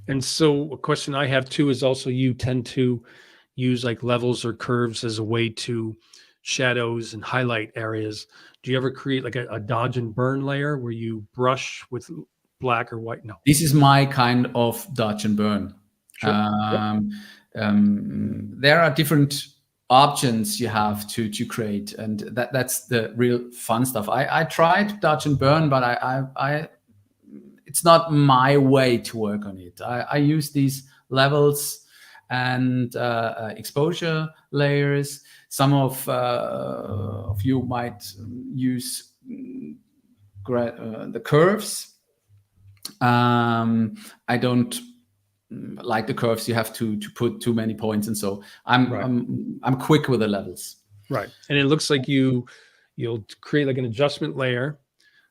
And so a question I have too is also you tend to use like levels or curves as a way to shadows and highlight areas. Do you ever create like a dodge and burn layer where you brush with black or white? No. This is my kind of dodge and burn. Sure. Yep. There are different options you have to create, and that's the real fun stuff. I tried dodge and burn, but I it's not my way to work on it. I use these levels and exposure layers. Some of you might use the curves. I don't like the curves. You have to put too many points, and so I'm quick with the levels. Right, and it looks like you'll create like an adjustment layer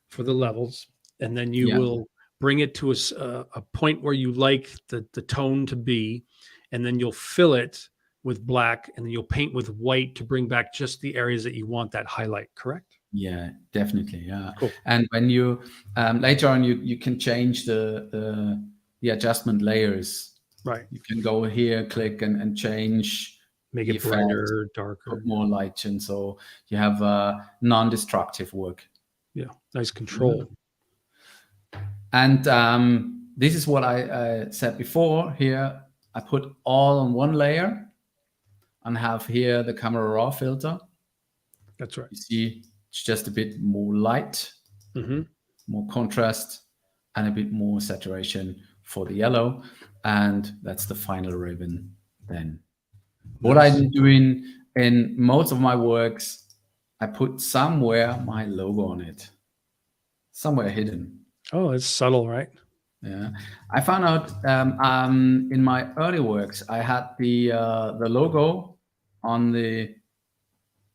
for the levels, and then you will bring it to a point where you like the tone to be, and then you'll fill it with black, and then you'll paint with white to bring back just the areas that you want that highlight. Correct? Yeah, definitely. Yeah. Cool. And when you later on, you can change the adjustment layers. Right. You can go here, click and change. Make it brighter, darker, put more light, and so you have non-destructive work. Yeah, nice control. And this is what I said before. Here, I put all on one layer, and have here the camera raw filter. That's right. You see, it's just a bit more light, more contrast, and a bit more saturation for the yellow, and that's the final ribbon then. What I'm doing in most of my works, I put somewhere my logo on it, somewhere hidden. Oh, it's subtle, right? Yeah, I found out in my early works, I had the logo on the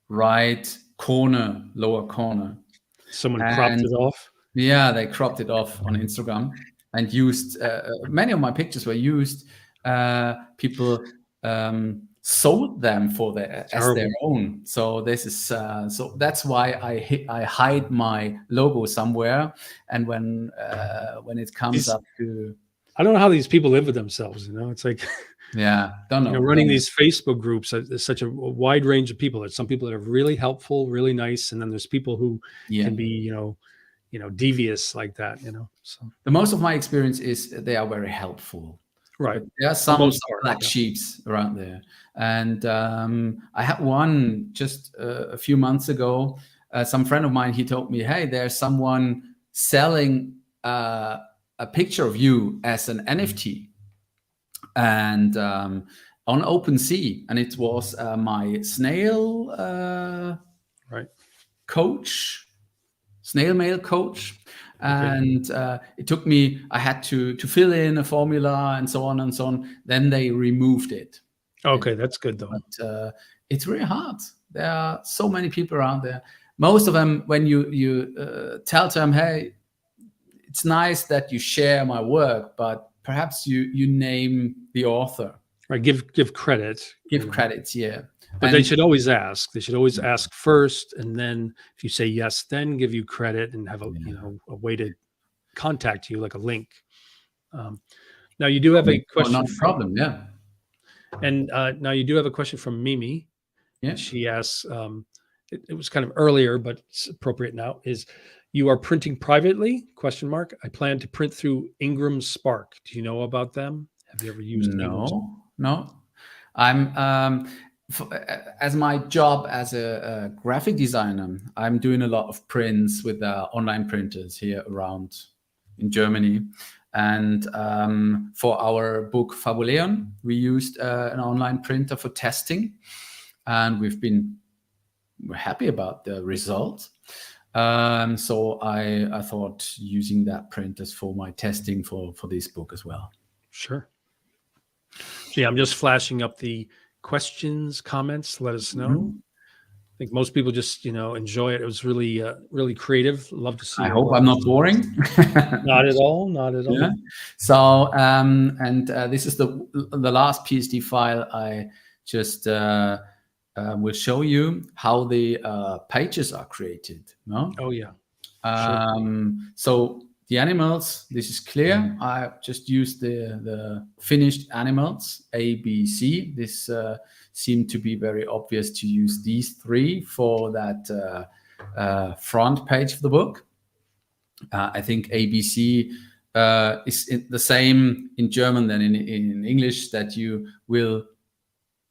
right corner, lower corner. Someone cropped it off. Yeah, they cropped it off on Instagram and used many of my pictures were used. People sold them for as their own. So this is so that's why I hide my logo somewhere. And when it comes up to, I don't know how these people live with themselves. You know, it's like don't know. Running these Facebook groups. There's such a wide range of people. There's some people that are really helpful, really nice, and then there's people who can be devious like that. So the most of my experience is they are very helpful. Right. But there are some black sheeps around there. And I had one just a few months ago. Some friend of mine, he told me, hey, there's someone selling a picture of you as an NFT. And on OpenSea. And it was my snail coach, snail mail coach. And it took me, I had to fill in a formula and so on and so on. Then they removed it. Okay, that's good though. But it's really hard. There are so many people around there. Most of them, when you tell them, hey, it's nice that you share my work, but perhaps you name the author. Right, give credit. Give credits, yeah. But they should always ask. They should always ask first, and then if you say yes, then give you credit and have a way to contact you, like a link. Now you do have a question. Not a problem, yeah. And now you do have a question from Mimi. Yeah. She asks, it was kind of earlier, but it's appropriate now, is you are printing privately? ? I plan to print through Ingram Spark. Do you know about them? Have you ever used No. I'm as my job as a graphic designer, I'm doing a lot of prints with online printers here around in Germany. And for our book Fabuleon, we used an online printer for testing, and we're happy about the result. So I thought using that printers for my testing for this book as well. Sure. So yeah, I'm just flashing up the questions, comments. Let us know. I think most people just enjoy it. It was really really creative. Love to see. I hope I'm not boring. Not at all. Not at all. Yeah. So and this is the last PSD file. I just will show you how the pages are created. No? Oh yeah. So the animals, this is clear. I just used the finished animals, A, B, C. This seemed to be very obvious to use these three for that front page of the book. I think ABC is the same in German than in English, that you will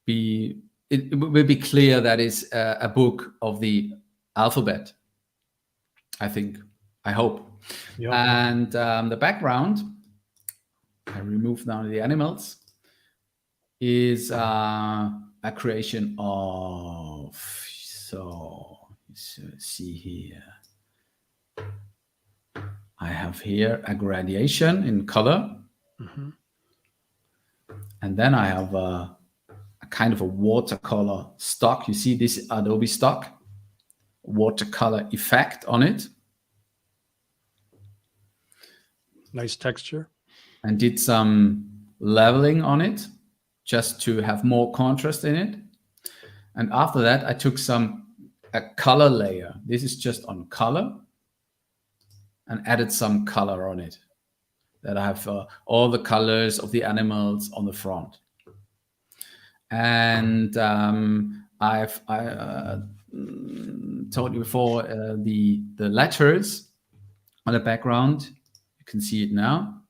be, it will be clear that it's a book of the alphabet, I think, I hope. Yeah. And the background, I remove now the animals, is a creation of, so see here. I have here a gradation in color. Mm-hmm. And then I have a kind of a watercolor stock. You see this Adobe stock, watercolor effect on it. Nice texture. And did some leveling on it just to have more contrast in it. And after that, I took a color layer. This is just on color, and added some color on it. That I have all the colors of the animals on the front. And I told you before, the letters on the background, you can see it now.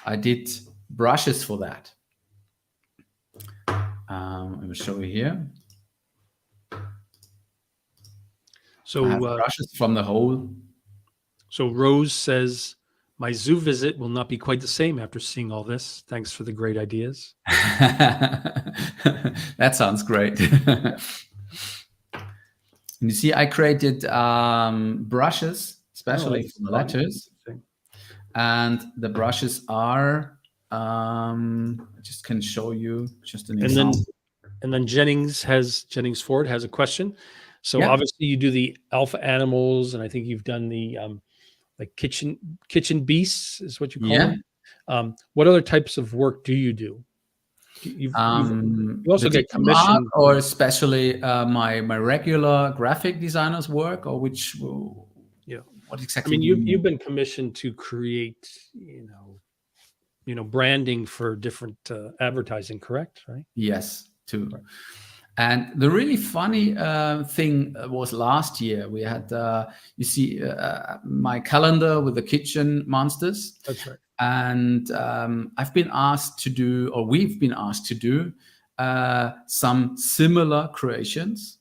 I did brushes for that. I will show you here. So I have brushes from the whole. So Rose says, my zoo visit will not be quite the same after seeing all this. Thanks for the great ideas. That sounds great. And you see, I created brushes, especially for the letters. And the brushes are, I just can show you just an example. And then Jennings Ford has a question. So obviously you do the Alphanimals, and I think you've done the like kitchen beasts is what you call them. What other types of work do you do? You also get commissioned, or especially my regular graphic designers work, or which? Yeah, what exactly? I mean, you've been commissioned to create, branding for different advertising, correct? Right? Yes, too. Right. And the really funny thing was last year we had, you see, my calendar with the kitchen monsters. That's right. And I've been asked to do, or we've been asked to do, some similar creations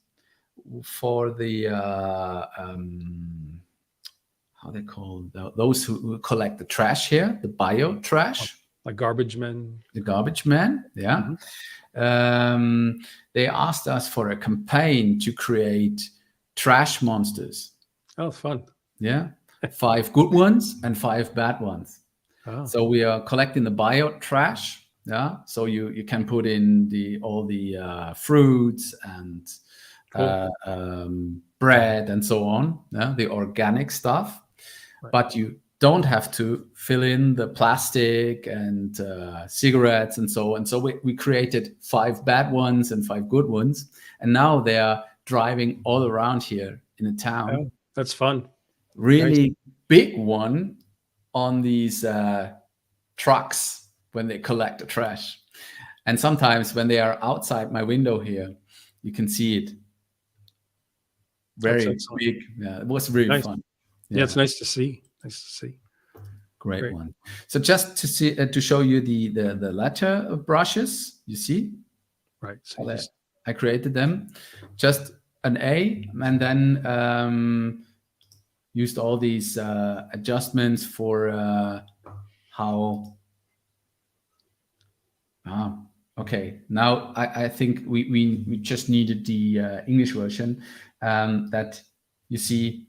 for the how they call those who collect the trash here, the bio trash, like garbage men. The garbage men, yeah. Mm-hmm. They asked us for a campaign to create trash monsters. Oh, fun! Yeah, 5 good ones and 5 bad ones. Oh. So we are collecting the bio trash. Yeah, so you can put in all the fruits and bread and so on. Yeah, the organic stuff, right. But you don't have to fill in the plastic and cigarettes and so on. So we created 5 bad ones and 5 good ones, and now they are driving all around here in the town. Oh, that's fun. Really nice. Big one on these trucks when they collect the trash. And sometimes when they are outside my window here, you can see it. Very big. Yeah, it was really fun. Yeah, it's nice to see. Nice to see. Great one. So just to see to show you the letter brushes, you see? Right. So I created them. Just an A, and then used all these adjustments for how. Okay. Now I think we just needed the English version that you see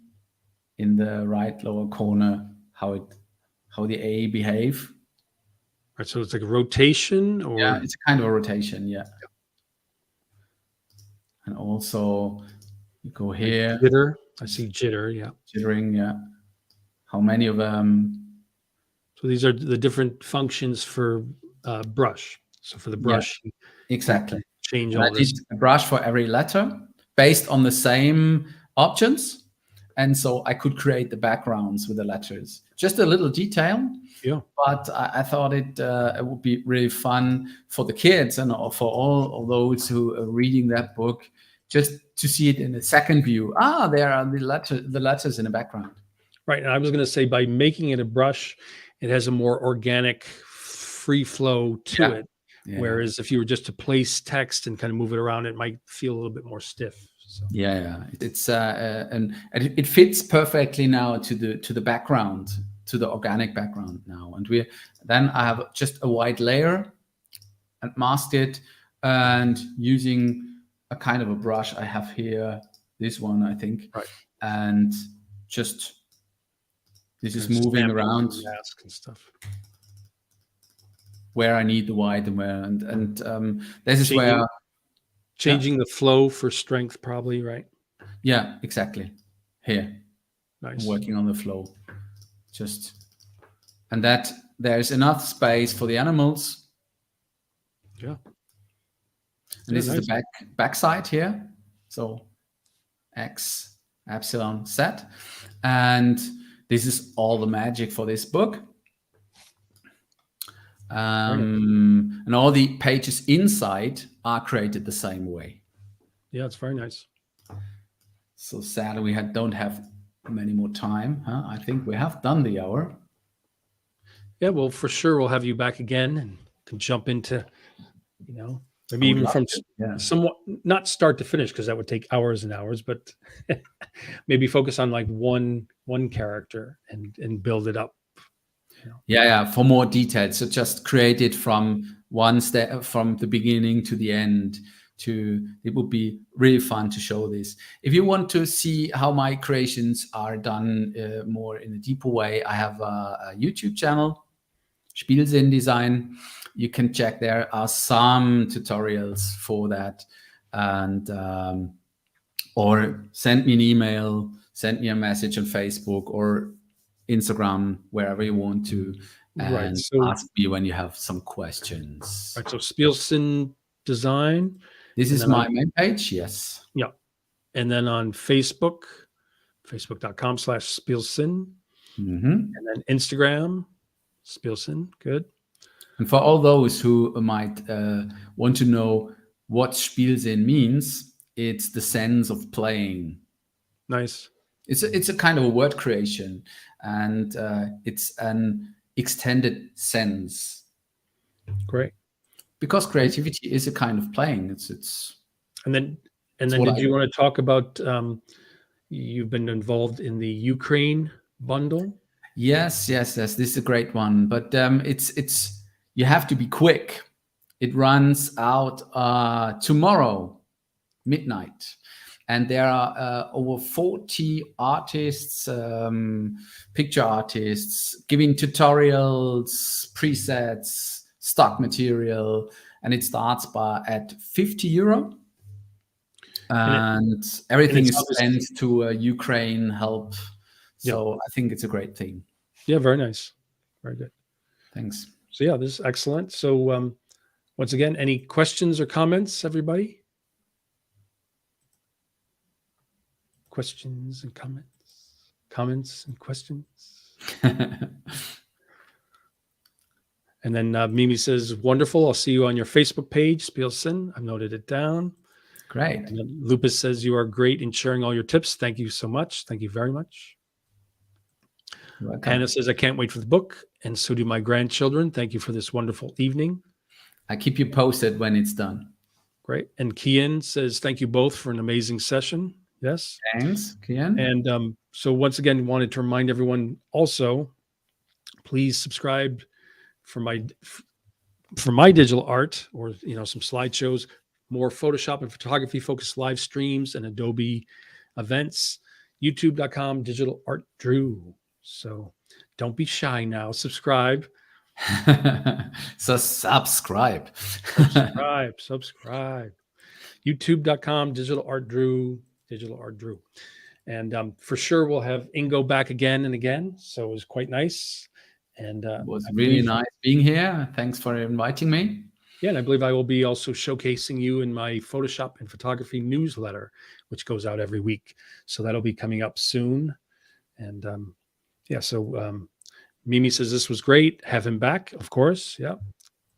in the right lower corner how the A behave. Right. So it's like a rotation, or yeah, it's a kind of a rotation. Yeah. And also you go here. Like jitter. I see jitter. Yeah. Jittering. Yeah. How many of them? So these are the different functions for brush. So for the brush, exactly. Change and all I this. did a brush for every letter based on the same options. and so I could create the backgrounds with the letters. Just a little detail, Yeah. but I thought it would be really fun for the kids and for all of those who are reading that book, just to see it in a second view. There are the letters in the background. Right. And I was going to say, by making it a brush, it has a more organic, free flow to Yeah. it. Yeah. Whereas if you were just to place text and kind of move it around, it might feel a little bit more stiff. So. Yeah. It's and it fits perfectly now to the background, to the organic background now. And then I have just a white layer and masked it, and using a kind of a brush I have here, this one, I think. Right. And just this is moving around mask and stuff where I need the white and where, and this is where changing the flow for strength, probably, right? Yeah, exactly. Here, nice. I'm working on the flow, and that there's enough space for the animals. Yeah. And this is the back side here. So X, epsilon, Z, and this is all the magic for this book. And all the pages inside are created the same way. Yeah, it's very nice. So sadly, we don't have many more time. I think we have done the hour. Yeah, well, for sure, we'll have you back again and can jump into, maybe even from somewhat, not start to finish, because that would take hours and hours, but maybe focus on like one character and build it up. Yeah, for more details. So just create it from one step, from the beginning to the end. It would be really fun to show this. If you want to see how my creations are done more in a deeper way, I have a YouTube channel, Spielsinn Design. You can check, there are some tutorials for that, and or send me an email, send me a message on Facebook or Instagram, wherever you want to, and ask me when you have some questions. Right, so Spielsinn Design. This is my main page, yes. Yeah. And then on Facebook, facebook.com/Spielsinn. And then Instagram, Spielsinn, good. And for all those who might want to know what Spielsinn means, it's the sense of playing. Nice. It's a kind of a word creation, and it's an extended sense. Great. Because creativity is a kind of playing. And then did you want to talk about you've been involved in the Ukraine bundle? Yes. This is a great one, but it's you have to be quick. It runs out tomorrow midnight. And there are over 40 artists, picture artists, giving tutorials, presets, stock material, and it starts at €50. And everything is spent to Ukraine help. So I think it's a great thing. Yeah, very nice. Very good. Thanks. So yeah, this is excellent. So once again, any questions or comments, everybody? Questions and comments and questions. And then Mimi says, wonderful. I'll see you on your Facebook page, Spielsinn. I've noted it down. Great. And then Lupus says, you are great in sharing all your tips. Thank you so much. Thank you very much. Hannah says, I can't wait for the book. And so do my grandchildren. Thank you for this wonderful evening. I keep you posted when it's done. Great. And Kian says, thank you both for an amazing session. Yes. Thanks, Kian. And so once again, wanted to remind everyone also, please subscribe for my digital art, or some slideshows, more Photoshop and photography focused live streams and Adobe events. YouTube.com digital art Drew. So don't be shy now. Subscribe. So subscribe. Subscribe. YouTube.com digital art Drew. And for sure we'll have Ingo back again and again. So it was quite nice. And it was really nice being here. Thanks for inviting me. Yeah, and I believe I will be also showcasing you in my Photoshop and photography newsletter, which goes out every week. So that'll be coming up soon. And yeah, so Mimi says this was great. Have him back, of course. Yeah.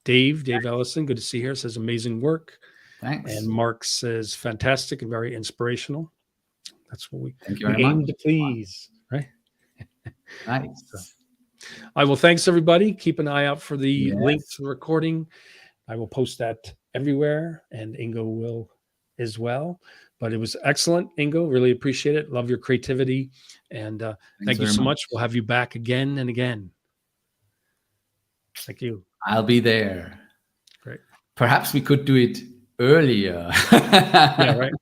Dave Ellison, good to see you here, says amazing work. Thanks. And Mark says fantastic and very inspirational. That's what Thank you we very aim much. to please, right? Nice. I will. Thanks everybody. Keep an eye out for the link Yes. to the recording. I will post that everywhere, and Ingo will as well. But it was excellent, Ingo. Really appreciate it. Love your creativity, and thank you very so much. much. We'll have you back again and again. Thank you. I'll be there. Great. Perhaps we could do it earlier. Yeah. Right.